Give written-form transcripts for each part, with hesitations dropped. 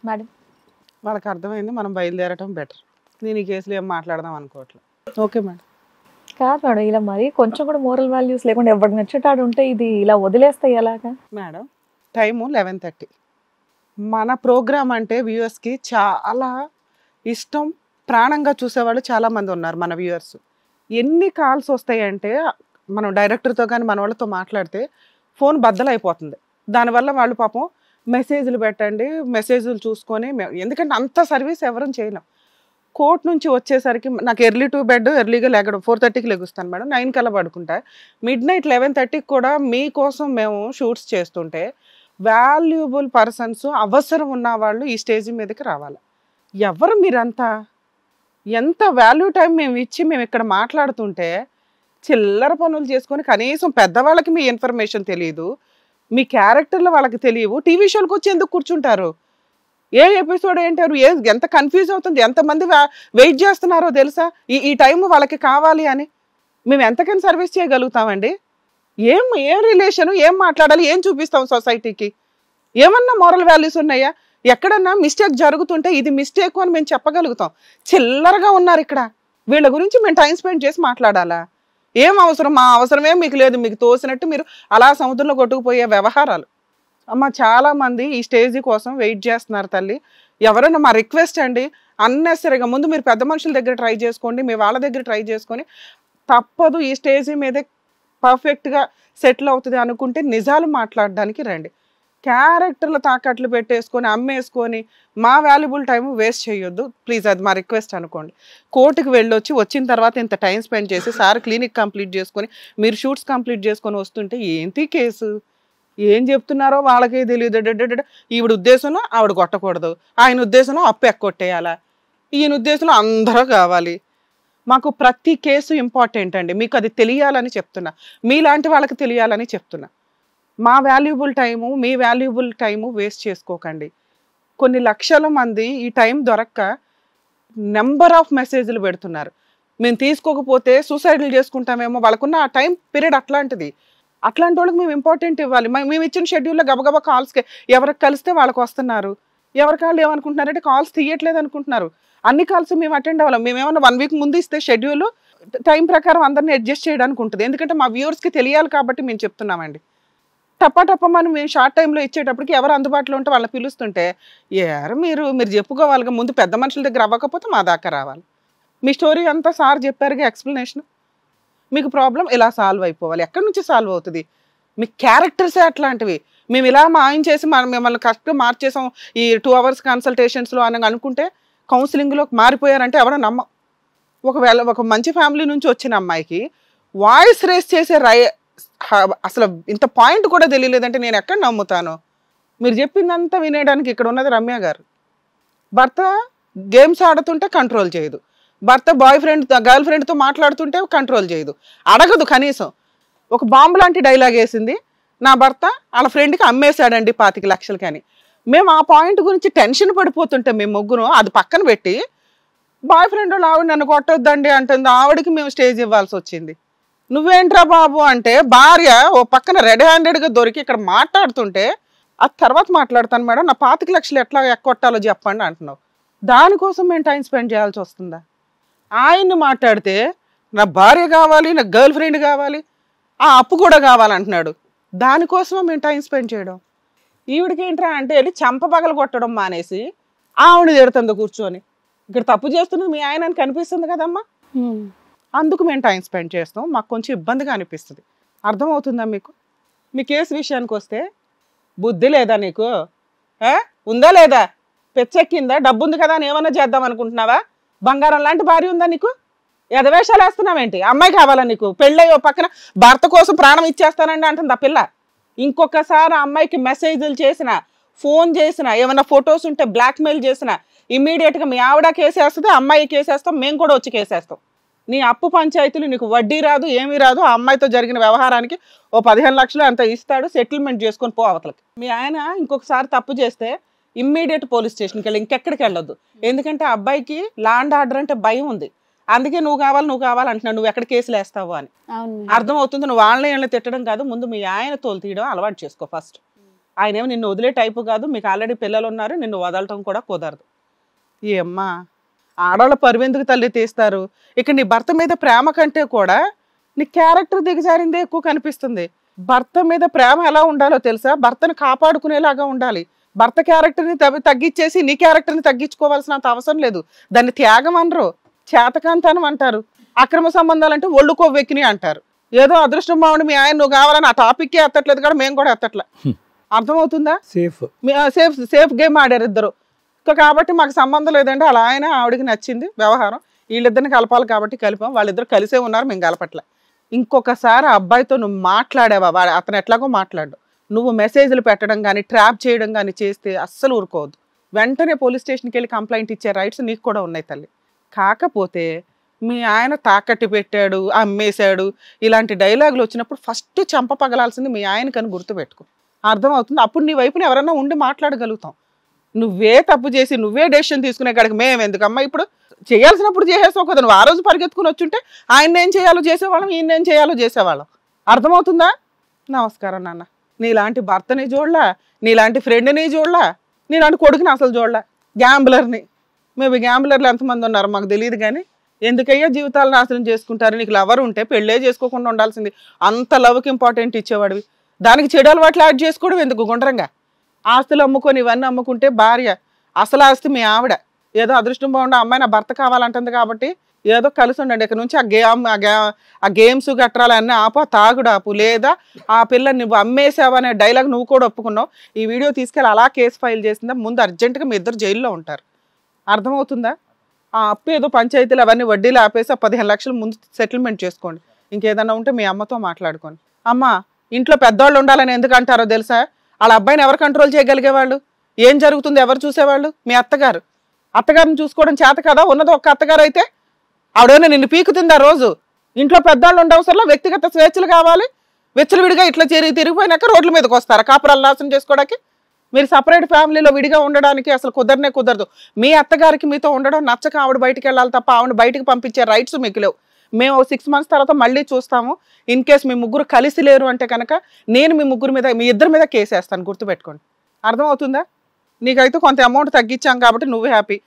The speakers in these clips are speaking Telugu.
మేడం వాళ్ళకి అర్థమైంది, మనం బయలుదేరటం బెటర్. నేను ఈ కేసులో ఏం మాట్లాడదాం అనుకోవట్లేదు. Okay madam. కాదు మేడం, ఇలా మరి కొంచెం కూడా మోరల్ వాల్యూస్ లేకుండా ఎవరికి నచ్చేటాడు ఉంటే ఇది ఇలా వదిలేస్తే ఎలాగా? Madam time 11:30. మన ప్రోగ్రామ్ అంటే వ్యూవర్స్కి చాలా ఇష్టం, ప్రాణంగా చూసేవాళ్ళు చాలామంది ఉన్నారు మన వ్యూవర్స్. ఎన్ని కాల్స్ వస్తాయంటే మనం డైరెక్టర్తో కానీ మన వాళ్ళతో మాట్లాడితే ఫోన్ బద్దలైపోతుంది. దానివల్ల వాళ్ళు పాపం మెసేజ్లు పెట్టండి, మెసేజ్లు చూసుకొని ఎందుకంటే అంత సర్వీస్ ఎవరూ చేయలేం. కోర్టు నుంచి వచ్చేసరికి నాకు ఎర్లీ టు బెడ్, ఎర్లీగా లేగడం 4:30కి లెగుస్తాను మేడం, 9 కల్లా పడుకుంటా. మిడ్నైట్ 11:30కి కూడా మీకోసం మేము షూట్స్ చేస్తుంటే వాల్యుబుల్ పర్సన్స్, అవసరం ఉన్న వాళ్ళు ఈ స్టేజ్ మీదకి రావాలి. ఎవరు మీరంతా? ఎంత వాల్యూ టైం మేము ఇచ్చి మేము ఇక్కడ మాట్లాడుతుంటే చిల్లర పనులు చేసుకొని కనీసం పెద్దవాళ్ళకి మీ ఇన్ఫర్మేషన్ తెలియదు, మీ క్యారెక్టర్లు వాళ్ళకి తెలియవు, టీవీ షోలకు వచ్చి ఎందుకు కూర్చుంటారు? ఏ ఎపిసోడ్ ఏంటారు, ఎంత కన్ఫ్యూజ్ అవుతుంది, ఎంతమంది వెయిట్ చేస్తున్నారో తెలుసా ఈ టైం వాళ్ళకి కావాలి అని. మేము ఎంతకైనా సర్వీస్ చేయగలుగుతామండి? ఏం రిలేషను, ఏం మాట్లాడాలి, ఏం చూపిస్తాం సొసైటీకి? ఏమన్నా మోరల్ వాల్యూస్ ఉన్నాయా? ఎక్కడన్నా మిస్టేక్ జరుగుతుంటే ఇది మిస్టేక్ అని మేము చెప్పగలుగుతాం. చిల్లరగా ఉన్నారు ఇక్కడ. వీళ్ళ గురించి మేము టైం స్పెండ్ చేసి మాట్లాడాలా? ఏం అవసరం? మా అవసరమే మీకు లేదు, మీకు తోసినట్టు మీరు అలా సముద్రంలో కొట్టుకుపోయే వ్యవహారాలు. అమ్మ చాలామంది ఈ స్టేజ్ కోసం వెయిట్ చేస్తున్నారు తల్లి. ఎవరైనా మా రిక్వెస్ట్ అండి, అన్నెసరిగా ముందు మీరు పెద్ద మనుషుల దగ్గర ట్రై చేసుకోండి, మీ వాళ్ళ దగ్గర ట్రై చేసుకొని తప్పదు ఈ స్టేజ్ మీదే పర్ఫెక్ట్గా సెటిల్ అవుతుంది అనుకుంటే నిజాలు మాట్లాడడానికి రండి. క్యారెక్టర్లు తాకట్లు పెట్టేసుకొని అమ్మేసుకొని మా వాల్యుబుల్ టైం వేస్ట్ చేయొద్దు ప్లీజ్, అది మా రిక్వెస్ట్ అనుకోండి. కోర్టుకి వెళ్ళొచ్చి వచ్చిన తర్వాత ఇంత టైం స్పెండ్ చేసి సార్ క్లినిక్ కంప్లీట్ చేసుకొని మీరు షూట్స్ కంప్లీట్ చేసుకొని వస్తుంటే ఏంటి కేసు, ఏం చెప్తున్నారో వాళ్ళకే తెలియదు. ఈవిడ ఉద్దేశంలో ఆవిడ కొట్టకూడదు, ఆయన ఉద్దేశంలో అప్పు ఎక్కొట్టేయాలా, ఈయన ఉద్దేశంలో అందరూ కావాలి. మాకు ప్రతి కేసు ఇంపార్టెంట్ అండి, మీకు అది తెలియాలని చెప్తున్నా, మీలాంటి వాళ్ళకి తెలియాలని చెప్తున్నా. మా వాల్యుబుల్ టైము, మీ వాల్యుబుల్ టైము వేస్ట్ చేసుకోకండి. కొన్ని లక్షల మంది ఈ టైం దొరక్క నెంబర్ ఆఫ్ మెసేజ్లు పెడుతున్నారు. మేము తీసుకోకపోతే సూసైడ్లు చేసుకుంటామేమో, వాళ్ళకున్న ఆ టైం పీరియడ్ అట్లాంటిది. అట్లాంటి వాళ్ళకి మేము ఇంపార్టెంట్ ఇవ్వాలి. మేము ఇచ్చిన షెడ్యూల్లో గబగబా కాల్స్కి ఎవరికి కలిస్తే వాళ్ళకి వస్తున్నారు. ఎవరికి వాళ్ళు ఏమనుకుంటున్నారంటే కాల్స్ తీయట్లేదు అనుకుంటున్నారు. అన్ని కాల్స్ మేము అటెండ్ అవ్వాలి. మేమేమన్నా 1 వీక్ ముందు ఇస్తే షెడ్యూల్ టైం ప్రకారం అందరినీ అడ్జస్ట్ చేయడానికి ఉంటుంది. ఎందుకంటే మా వ్యూవర్స్కి తెలియాలి కాబట్టి మేము చెప్తున్నామండి. టప్ప మనం మేము షార్ట్ టైంలో ఇచ్చేటప్పటికి ఎవరు అందుబాటులో ఉంటే వాళ్ళని పిలుస్తుంటే ఎవరు మీరు చెప్పుకోవాలిగా, ముందు పెద్ద మనుషుల దగ్గర అవ్వకపోతే మా దాకా రావాలి. మీ స్టోరీ అంతా సార్ చెప్పారుగా ఎక్స్ప్లెనేషన్, మీకు ప్రాబ్లం ఇలా సాల్వ్ అయిపోవాలి. ఎక్కడి నుంచి సాల్వ్ అవుతుంది? మీ క్యారెక్టర్సే అట్లాంటివి. మేము ఇలా మాయం చేసి మిమ్మల్ని కరెక్ట్గా మార్చేసాం ఈ 2 అవర్స్ కన్సల్టేషన్స్లో అని అనుకుంటే కౌన్సిలింగ్లోకి మారిపోయారంటే ఎవరో ఒకవేళ ఒక మంచి ఫ్యామిలీ నుంచి వచ్చిన అమ్మాయికి వాయిస్ రేస్ చేసే అసలు ఇంత పాయింట్ కూడా తెలియలేదంటే నేను ఎక్కడ నమ్ముతాను? మీరు చెప్పిందంతా వినేయడానికి ఇక్కడ ఉన్నది రమ్య గారు. భర్త గేమ్స్ ఆడుతుంటే కంట్రోల్ చేయదు, భర్త గర్ల్ ఫ్రెండ్తో మాట్లాడుతుంటే కంట్రోల్ చేయదు, అడగదు కనీసం. ఒక బాంబు లాంటి డైలాగ్ వేసింది, నా భర్త వాళ్ళ ఫ్రెండ్కి అమ్మేశాడండి 25 లక్షలకి అని. మేము ఆ పాయింట్ గురించి టెన్షన్ పడిపోతుంటే మేము ముగ్గురు అది పక్కన పెట్టి బాయ్ ఫ్రెండ్ వాళ్ళు ఆవిడ నన్ను కొట్టొద్దండి అంటుంది, ఆవిడకి మేము స్టేజ్ ఇవ్వాల్సి వచ్చింది. నువ్వేంట్రా బాబు అంటే భార్య ఓ పక్కన రెడ్ హ్యాండెడ్గా దొరికి ఇక్కడ మాట్లాడుతుంటే ఆ తర్వాత మాట్లాడతాను మేడం, నా 25 లక్షలు ఎట్లా ఎక్కొట్టాలో చెప్పండి అంటున్నావు. దానికోసం మేము టైం స్పెండ్ చేయాల్సి వస్తుందా? ఆయన్ని మాట్లాడితే నా భార్య కావాలి, నా గర్ల్ ఫ్రెండ్ కావాలి, ఆ అప్పు కూడా కావాలంటున్నాడు. దానికోసమే మేము టైం స్పెండ్ చేయడం. ఈవిడికి ఏంట్రా అంటే వెళ్ళి చంప పగలు కొట్టడం మానేసి ఆవిడ తిడుతుంది కూర్చొని. ఇక్కడ తప్పు చేస్తున్నది మీ ఆయన అని కనిపిస్తుంది కదమ్మా, అందుకు మేము టైం స్పెండ్ చేస్తాం. మాకు కొంచెం ఇబ్బందిగా అనిపిస్తుంది. అర్థమవుతుందా మీకు? మీ కేసు విషయానికి వస్తే బుద్ధి లేదా నీకు? ఉందా లేదా? పెచ్చెక్కిందా? డబ్బు ఉంది కదా అని ఏమన్నా చేద్దాం అనుకుంటున్నావా? బంగారం లాంటి భార్య ఉందా నీకు? ఎదవేషాలు వేస్తున్నావేంటి? అమ్మాయి కావాలా నీకు? పెళ్ళయ్యో పక్కన భర్త కోసం ప్రాణం ఇచ్చేస్తానండి అంటుంది ఆ పిల్ల. ఇంకొకసారి ఆ అమ్మాయికి మెసేజ్లు చేసిన, ఫోన్ చేసిన, ఏమైనా ఫొటోస్ ఉంటే బ్లాక్మెయిల్ చేసిన ఇమ్మీడియట్గా మీ ఆవిడ కేసేస్తుంది, అమ్మాయి కేసేస్తాం, మేము కూడా వచ్చి కేసేస్తాం. నీ అప్పు పంచాయతీలు నీకు వడ్డీ రాదు, ఏమీ రాదు. ఆ అమ్మాయితో జరిగిన వ్యవహారానికి ఓ 15 లక్షలు అంత ఇస్తాడు, సెటిల్మెంట్ చేసుకొని పో అవతలకి. మీ ఆయన ఇంకొకసారి తప్పు చేస్తే ఇమ్మీడియట్ పోలీస్ స్టేషన్కి వెళ్ళి ఇంకెక్కడికి వెళ్ళొద్దు. ఎందుకంటే ఆ అబ్బాయికి ల్యాండ్ ఆర్డర్ అంటే భయం ఉంది. అందుకే నువ్వు కావాలి అంటున్నావు, నువ్వు ఎక్కడ కేసులు వేస్తావు అని. అర్థమవుతుంది. నువ్వు వాళ్ళని తిట్టడం కాదు, ముందు మీ ఆయన తోలు తీయడం అలవాటు చేసుకో ఫస్ట్. ఆయన ఏమో నిన్ను వదిలే టైపు కాదు, మీకు ఆల్రెడీ పిల్లలు ఉన్నారు, నిన్ను వదలటం కూడా కుదరదు. ఏమ్మా ఆడవాళ్ళ పరువెందుకు తల్లి తీస్తారు? ఇక నీ భర్త మీద ప్రేమ కంటే కూడా నీ క్యారెక్టర్ దిగజారిందే ఎక్కువ కనిపిస్తుంది. భర్త మీద ప్రేమ ఎలా ఉండాలో తెలుసా? భర్తను కాపాడుకునేలాగా ఉండాలి. భర్త క్యారెక్టర్ని తగ్గించేసి నీ క్యారెక్టర్ని తగ్గించుకోవాల్సినంత అవసరం లేదు. దాన్ని త్యాగం అనరు, చేతకాంతనం అంటారు. అక్రమ సంబంధాలు అంటే ఒళ్ళు కొవ్వెక్కిని అంటారు. ఏదో అదృష్టం బాగుండి మీ ఆయన నువ్వు కావాలని ఆ టాపిక్కే ఎత్తట్లేదు కూడా, మేము కూడా ఎత్తట్లే. అర్థమవుతుందా? సేఫ్ గేమ్ ఆడారు ఇద్దరు. కాబట్టి మాకు సంబంధం లేదంటే అలా ఆయన ఆవిడకి నచ్చింది వ్యవహారం, వీళ్ళిద్దరిని కలపాలి కాబట్టి కలిపాం. వాళ్ళిద్దరు కలిసే ఉన్నారు, మేము కలపట్లే. ఇంకొకసారి ఆ అబ్బాయితో నువ్వు మాట్లాడావా, అతను ఎట్లాగో మాట్లాడు, నువ్వు మెసేజ్లు పెట్టడం కానీ ట్రాప్ చేయడం కానీ చేస్తే అస్సలు ఊరుకోవద్దు. వెంటనే పోలీస్ స్టేషన్కి వెళ్ళి కంప్లైంట్ ఇచ్చే రైట్స్ నీకు కూడా ఉన్నాయి తల్లి. కాకపోతే మీ ఆయన తాకట్టు పెట్టాడు, అమ్మేశాడు, ఇలాంటి డైలాగులు వచ్చినప్పుడు ఫస్ట్ చంప పగలాల్సింది మీ ఆయనకని గుర్తుపెట్టుకో. అర్థమవుతుంది? అప్పుడు నీ వైపున ఎవరన్నా ఉండి మాట్లాడగలుగుతాం. నువ్వే తప్పు చేసి నువ్వే డెసిషన్ తీసుకునే కాడికి మేము ఎందుకమ్మా? ఇప్పుడు చేయాల్సినప్పుడు చేసేస్తావు కదా. నువ్వు ఆ రోజు పరిగెత్తుకుని వచ్చుంటే ఆయన ఏం చేయాలో చేసేవాళ్ళం, ఈయన ఏం చేయాలో చేసేవాళ్ళం. అర్థమవుతుందా? నమస్కారం నాన్న. నీలాంటి భర్తని చూడలా, నీలాంటి ఫ్రెండ్ని చూడలా, నీలాంటి కొడుకుని అసలు చూడలా. గ్యాంబ్లర్ని, మేబీ గ్యాంబ్లర్లు ఎంతమంది ఉన్నారు మాకు తెలియదు, కానీ ఎందుకయ్యా జీవితాలు నాశనం చేసుకుంటారు? నీకు లవర్ ఉంటే పెళ్ళే చేసుకోకుండా ఉండాల్సింది. అంత లవ్కి ఇంపార్టెంట్ ఇచ్చేవాడివి, దానికి చెడు అలవాట్లు యాడ్ చేసుకోవడం ఎందుకు? గుండ్రంగా ఆస్తులు అమ్ముకొని ఇవన్నీ అమ్ముకుంటే భార్య, అసలు ఆస్తి మీ ఆవిడ. ఏదో అదృష్టం బాగుండే అమ్మాయి నా భర్త కావాలంటుంది కాబట్టి ఏదో కలిసి ఉండండి. ఇక్కడ నుంచి ఆ గేమ్స్ గట్రాలు అన్నీ ఆపు, తాగుడు ఆపు, లేదా ఆ పిల్లని నువ్వు అమ్మేసావనే డైలాగ్ నువ్వు కూడా ఒప్పుకున్నావు. ఈ వీడియో తీసుకెళ్ళి అలా కేసు ఫైల్ చేసిందా, ముందు అర్జెంటుగా మీ ఇద్దరు జైల్లో ఉంటారు. అర్థమవుతుందా? ఆ అప్పు ఏదో పంచాయతీలు అవన్నీ వడ్డీలు ఆపేసి 15 లక్షలు ముందు సెటిల్మెంట్ చేసుకోండి. ఇంకేదన్నా ఉంటే మీ అమ్మతో మాట్లాడుకోండి. అమ్మ ఇంట్లో పెద్దవాళ్ళు ఉండాలని ఎందుకు అంటారో తెలుసా? వాళ్ళ అబ్బాయిని ఎవరు కంట్రోల్ చేయగలిగేవాళ్ళు? ఏం జరుగుతుంది ఎవరు చూసేవాళ్ళు? మీ అత్తగారు. అత్తగారిని చూసుకోవడం చేత కదా? ఉన్నది ఒక్క అత్తగారు అయితే ఆవిడైనా నిన్ను పీకుతుందా రోజు? ఇంట్లో పెద్దవాళ్ళు ఉండవసరంలో వ్యక్తిగత స్వేచ్ఛలు కావాలి. విచ్చలవిడిగా ఇట్లా తిరిగిపోయినాక రోడ్ల మీదకి వస్తారా కాపురాలు నాశనం చేసుకోవడానికి? మీరు సపరేట్ ఫ్యామిలీలో విడిగా ఉండడానికి అసలు కుదరదు. మీ అత్తగారికి మీతో ఉండడం నచ్చక ఆవిడ బయటికి వెళ్ళాలి తప్ప ఆవిడ బయటికి పంపించే రైట్స్ మీకు లేవు. మేము 6 months తర్వాత మళ్ళీ చూస్తాము. ఇన్ కేస్ మీ ముగ్గురు కలిసి లేరు అంటే కనుక నేను మీ ఇద్దరి మీద కేసు వేస్తాను, గుర్తుపెట్టుకోండి. అర్థమవుతుందా? నీకైతే కొంత అమౌంట్ తగ్గించాం కాబట్టి నువ్వు హ్యాపీ.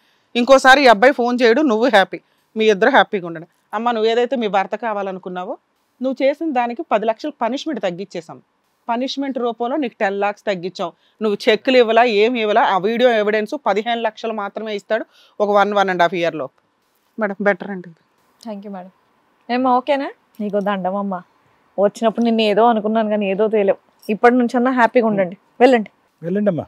ఇంకోసారి ఈ అబ్బాయి ఫోన్ చేయడు, నువ్వు హ్యాపీ, మీ ఇద్దరు హ్యాపీగా ఉండండి. అమ్మ నువ్వు ఏదైతే మీ భర్త కావాలనుకున్నావో నువ్వు చేసిన దానికి 10 లక్షలు పనిష్మెంట్ తగ్గించేసాం. పనిష్మెంట్ రూపంలో నీకు 10 lakhs తగ్గించాం. నువ్వు చెక్కులు ఇవ్వాలా, ఏమి ఇవ్వాలా, ఆ వీడియో ఎవిడెన్స్ 15 లక్షలు మాత్రమే ఇస్తాడు ఒక 1.5 year లోపు. మేడం బెటర్ అండి. Thank you madam. ఏమో ఓకేనా? నీకు దండం అమ్మా. వచ్చినప్పుడు నిన్ను ఏదో అనుకున్నాను కానీ ఏదో తెలియవు. ఇప్పటి నుంచి అన్నా హ్యాపీగా ఉండండి. వెళ్ళండి అమ్మా.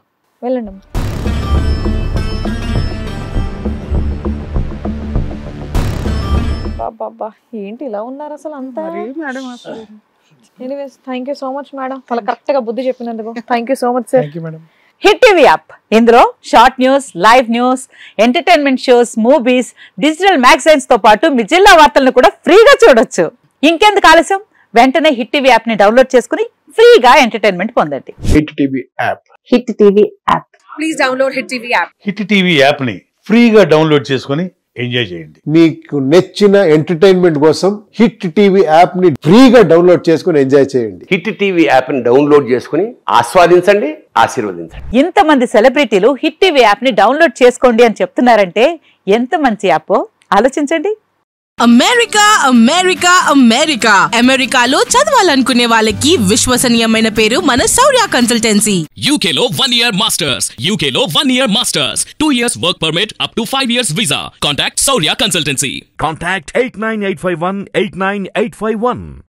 బాబా ఏంటి ఇలా ఉన్నారు అసలు అంతా? Anyways thank you so much madam, చాలా కరెక్ట్ గా బుద్ధి చెప్పినందుకు. Thank you so much sir. Hit TV app, ఇందులో short news, live news, entertainment shows, movies, digital magazines తో పాటు మీ జిల్లా వార్తలను కూడా ఫ్రీగా చూడొచ్చు. ఇంకెందుకు ఆలస్యం, వెంటనే హిట్ టీవీ యాప్ ని డౌన్లోడ్ చేసుకుని ఫ్రీగా ఎంటర్టైన్మెంట్ పొందండి. Hit TV app. Hit TV app. Please download hit TV app. Hit TV app ని ఫ్రీగా డౌన్లోడ్ చేసుకుని ఎంజాయ్ చేయండి. మీకు నచ్చిన ఎంటర్టైన్మెంట్ కోసం హిట్ టీవీ యాప్ ని ఫ్రీగా డౌన్లోడ్ చేసుకుని ఎంజాయ్ చేయండి. హిట్ టీవీ యాప్ ని డౌన్లోడ్ చేసుకుని ఆస్వాదించండి, ఆశీర్వదించండి. ఇంతమంది సెలబ్రిటీలు హిట్ టీవీ యాప్ ని డౌన్లోడ్ చేసుకోండి అని చెప్తున్నారంటే ఎంత మంచి యాప్ ఆలోచించండి. అమెరికాలో చదవాలనుకునే వాళ్ళకి విశ్వసనీయమైన పేరు మన శౌర్య కన్సల్టెన్సీ. UK లో 1 year masters, UK లో 1 year masters, 2 years work permit up to 5 years visa. Contact Saurya Consultancy. Contact 89851 89851.